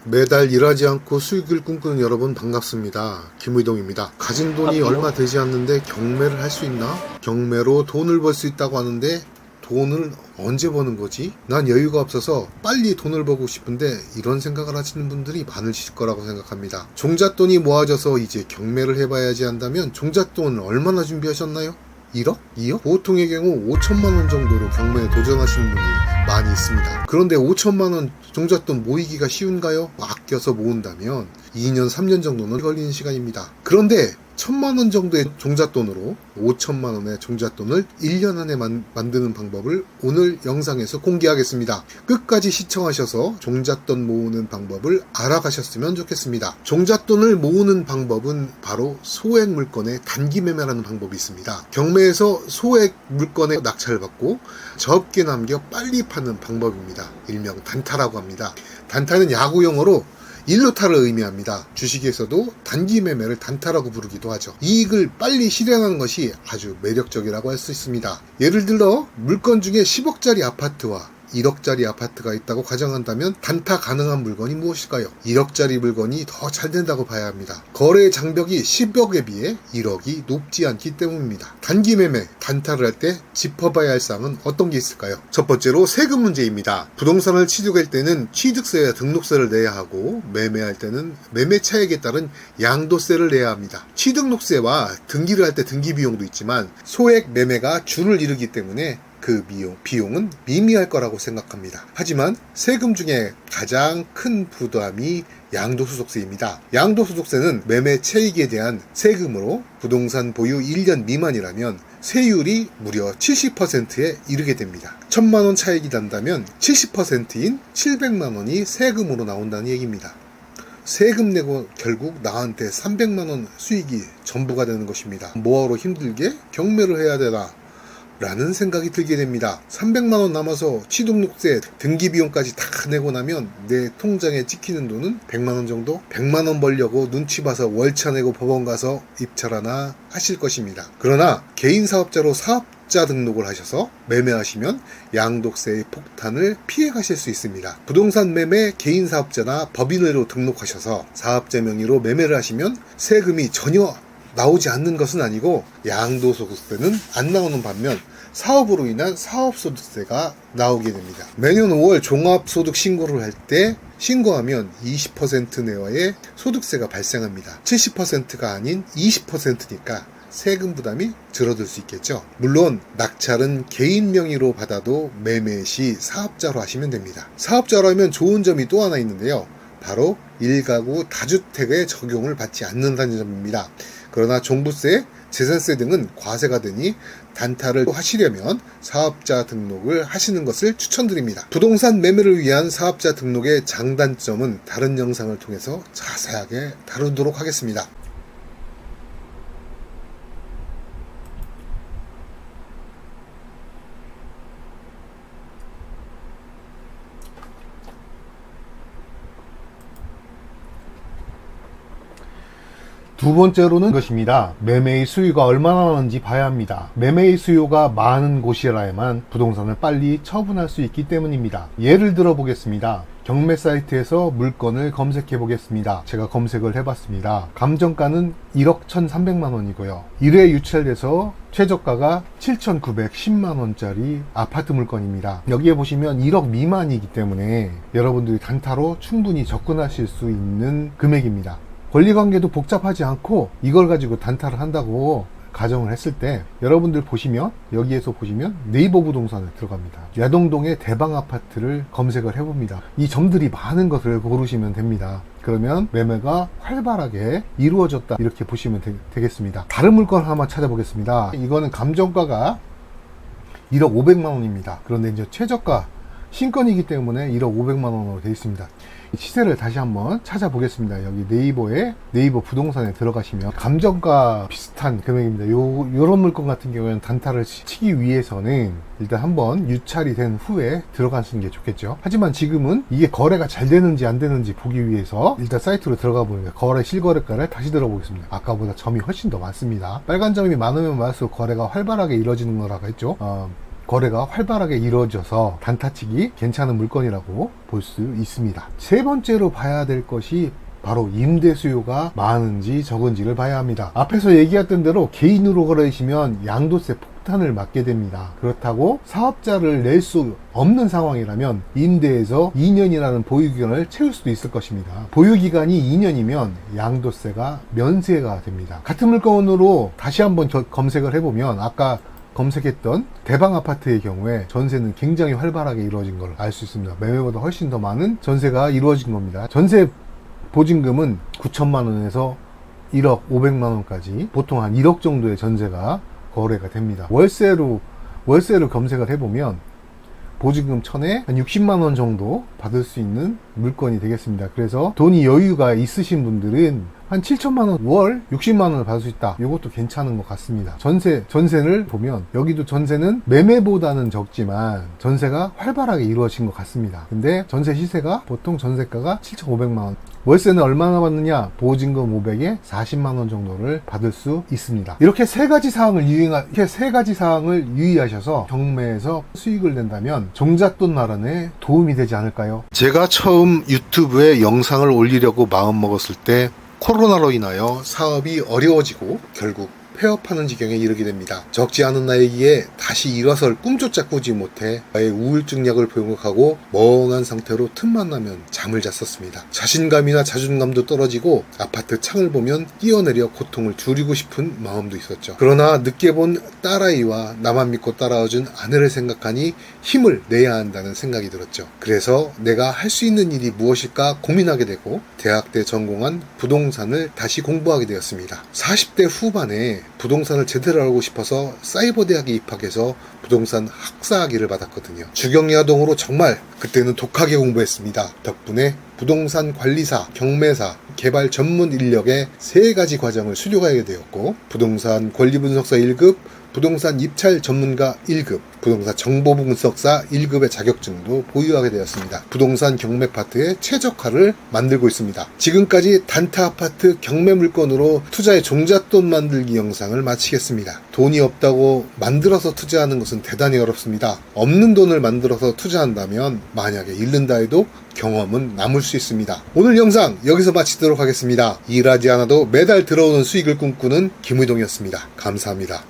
매달 일하지 않고 수익을 꿈꾸는 여러분 반갑습니다. 김의동입니다. 가진 돈이 얼마 되지 않는데 경매를 할 수 있나? 경매로 돈을 벌 수 있다고 하는데 돈을 언제 버는 거지? 난 여유가 없어서 빨리 돈을 벌고 싶은데 이런 생각을 하시는 분들이 많으실 거라고 생각합니다. 종잣돈이 모아져서 이제 경매를 해봐야지 한다면 종잣돈 얼마나 준비하셨나요? 1억? 2억? 보통의 경우 5천만원 정도로 경매에 도전하시는 분들이 많이 있습니다. 그런데 5천만원 종잣돈 모이기가 쉬운가요? 아껴서 모은다면 2년, 3년 정도는 걸리는 시간입니다. 그런데 1,000만원 정도의 종잣돈으로 5천만원의 종잣돈을 1년 안에 만드는 방법을 오늘 영상에서 공개하겠습니다. 끝까지 시청하셔서 종잣돈 모으는 방법을 알아가셨으면 좋겠습니다. 종잣돈을 모으는 방법은 바로 소액 물건의 단기 매매라는 방법이 있습니다. 경매에서 소액 물건의 낙찰을 받고 적게 남겨 빨리 파는 방법입니다. 일명 단타라고 합니다. 단타는 야구 용어로 일루타를 의미합니다. 주식에서도 단기 매매를 단타라고 부르기도 하죠. 이익을 빨리 실현하는 것이 아주 매력적이라고 할 수 있습니다. 예를 들어 물건 중에 10억짜리 아파트와 1억짜리 아파트가 있다고 가정한다면 단타 가능한 물건이 무엇일까요? 1억짜리 물건이 더 잘 된다고 봐야 합니다. 거래 장벽이 10억에 비해 1억이 높지 않기 때문입니다. 단기 매매, 단타를 할 때 짚어봐야 할 사항은 어떤 게 있을까요? 첫 번째로 세금 문제입니다. 부동산을 취득할 때는 취득세와 등록세를 내야 하고 매매할 때는 매매 차익에 따른 양도세를 내야 합니다. 취득록세와 등기를 할 때 등기 비용도 있지만 소액 매매가 줄을 이루기 때문에 그 비용은 미미할 거라고 생각합니다. 하지만 세금 중에 가장 큰 부담이 양도소득세입니다. 양도소득세는 매매 차익에 대한 세금으로 부동산 보유 1년 미만이라면 세율이 무려 70%에 이르게 됩니다. 1,000만원 차익이 난다면 70%인 700만원이 세금으로 나온다는 얘기입니다. 세금 내고 결국 나한테 300만원 수익이 전부가 되는 것입니다. 뭐하러 힘들게 경매를 해야 되나 라는 생각이 들게 됩니다. 300만원 남아서 취득록세, 등기비용까지 다 내고 나면 내 통장에 찍히는 돈은 100만원 정도? 100만원 벌려고 눈치 봐서 월차 내고 법원 가서 입찰하나 하실 것입니다. 그러나 개인 사업자로 사업자 등록을 하셔서 매매하시면 양도세의 폭탄을 피해 가실 수 있습니다. 부동산 매매 개인 사업자나 법인으로 등록하셔서 사업자 명의로 매매를 하시면 세금이 전혀 나오지 않는 것은 아니고 양도소득세는 안 나오는 반면 사업으로 인한 사업소득세가 나오게 됩니다. 매년 5월 종합소득 신고를 할 때 신고하면 20% 내외의 소득세가 발생합니다. 70%가 아닌 20%니까 세금 부담이 줄어들 수 있겠죠. 물론 낙찰은 개인 명의로 받아도 매매 시 사업자로 하시면 됩니다. 사업자로 하면 좋은 점이 또 하나 있는데요. 바로 1가구 다주택에 적용을 받지 않는다는 점입니다. 그러나 종부세, 재산세 등은 과세가 되니 단타를 하시려면 사업자 등록을 하시는 것을 추천드립니다. 부동산 매매를 위한 사업자 등록의 장단점은 다른 영상을 통해서 자세하게 다루도록 하겠습니다. 두 번째로는 것입니다. 매매의 수요가 얼마나 나는지 봐야 합니다. 매매의 수요가 많은 곳이라야만 부동산을 빨리 처분할 수 있기 때문입니다. 예를 들어 보겠습니다. 경매 사이트에서 물건을 검색해 보겠습니다. 제가 검색을 해봤습니다. 감정가는 1억 1,300만원이고요. 1회 유찰돼서 최저가가 7,910만원짜리 아파트 물건입니다. 여기에 보시면 1억 미만이기 때문에 여러분들이 단타로 충분히 접근하실 수 있는 금액입니다. 권리관계도 복잡하지 않고 이걸 가지고 단타를 한다고 가정을 했을 때 여러분들 보시면 여기에서 보시면 네이버 부동산을 들어갑니다. 야동동의 대방 아파트를 검색을 해봅니다. 이 점들이 많은 것을 고르시면 됩니다. 그러면 매매가 활발하게 이루어졌다 이렇게 보시면 되겠습니다. 다른 물건 하나 찾아보겠습니다. 이거는 감정가가 1억 500만원입니다. 그런데 이제 최저가 신건이기 때문에 1억 500만원으로 되어 있습니다. 시세를 다시 한번 찾아보겠습니다. 여기 네이버 부동산에 들어가시면 감정가 비슷한 금액입니다. 요런 물건 같은 경우에는 단타를 치기 위해서는 일단 한번 유찰이 된 후에 들어가시는 게 좋겠죠. 하지만 지금은 이게 거래가 잘 되는지 안 되는지 보기 위해서 일단 사이트로 들어가 보니까 거래 실거래가를 다시 들어보겠습니다. 아까보다 점이 훨씬 더 많습니다. 빨간 점이 많으면 많을수록 거래가 활발하게 이루어지는 거라고 했죠. 거래가 활발하게 이루어져서 단타치기 괜찮은 물건이라고 볼 수 있습니다. 세 번째로 봐야 될 것이 바로 임대 수요가 많은지 적은지를 봐야 합니다. 앞에서 얘기했던 대로 개인으로 거래하시면 양도세 폭탄을 맞게 됩니다. 그렇다고 사업자를 낼 수 없는 상황이라면 임대에서 2년이라는 보유기간을 채울 수도 있을 것입니다. 보유기간이 2년이면 양도세가 면세가 됩니다. 같은 물건으로 다시 한번 검색을 해보면 아까 검색했던 대방 아파트의 경우에 전세는 굉장히 활발하게 이루어진 걸 알 수 있습니다. 매매보다 훨씬 더 많은 전세가 이루어진 겁니다. 전세 보증금은 9천만 원에서 1억 500만 원까지 보통 한 1억 정도의 전세가 거래가 됩니다. 월세로 검색을 해보면 보증금 1000에 한 60만 원 정도 받을 수 있는 물건이 되겠습니다. 그래서 돈이 여유가 있으신 분들은 한 7천만 원 월 60만 원을 받을 수 있다. 이것도 괜찮은 것 같습니다. 전세를 보면 여기도 전세는 매매보다는 적지만 전세가 활발하게 이루어진 것 같습니다. 근데 전세 시세가 보통 전세가가 7,500만 원. 월세는 얼마나 받느냐? 보증금 500에 40만 원 정도를 받을 수 있습니다. 이렇게 세 가지 사항을 유의하셔서 경매에서 수익을 낸다면 종잣돈 마련에 도움이 되지 않을까요? 제가 처음 유튜브에 영상을 올리려고 마음먹었을 때 코로나로 인하여 사업이 어려워지고 결국 폐업하는 지경에 이르게 됩니다. 적지 않은 나이기에 다시 일어설 꿈조차 꾸지 못해 나의 우울증 약을 복용하고 멍한 상태로 틈만 나면 잠을 잤었습니다. 자신감이나 자존감도 떨어지고 아파트 창을 보면 뛰어내려 고통을 줄이고 싶은 마음도 있었죠. 그러나 늦게 본 딸아이와 나만 믿고 따라와준 아내를 생각하니 힘을 내야 한다는 생각이 들었죠. 그래서 내가 할 수 있는 일이 무엇일까 고민하게 되고 대학 때 전공한 부동산을 다시 공부하게 되었습니다. 40대 후반에 부동산을 제대로 알고 싶어서 사이버대학에 입학해서 부동산 학사학위를 받았거든요. 주경야동으로 정말 그때는 독하게 공부했습니다. 덕분에 부동산 관리사, 경매사, 개발 전문 인력의 3가지 과정을 수료하게 되었고 부동산 권리분석사 1급, 부동산 입찰 전문가 1급, 부동산 정보분석사 1급의 자격증도 보유하게 되었습니다. 부동산 경매 파트의 최적화를 만들고 있습니다. 지금까지 단타 아파트 경매 물건으로 투자의 종잣돈 만들기 영상을 마치겠습니다. 돈이 없다고 만들어서 투자하는 것은 대단히 어렵습니다. 없는 돈을 만들어서 투자한다면 만약에 잃는다 해도 경험은 남을 수 있습니다. 오늘 영상 여기서 마치도록 하겠습니다. 일하지 않아도 매달 들어오는 수익을 꿈꾸는 김의동이었습니다. 감사합니다.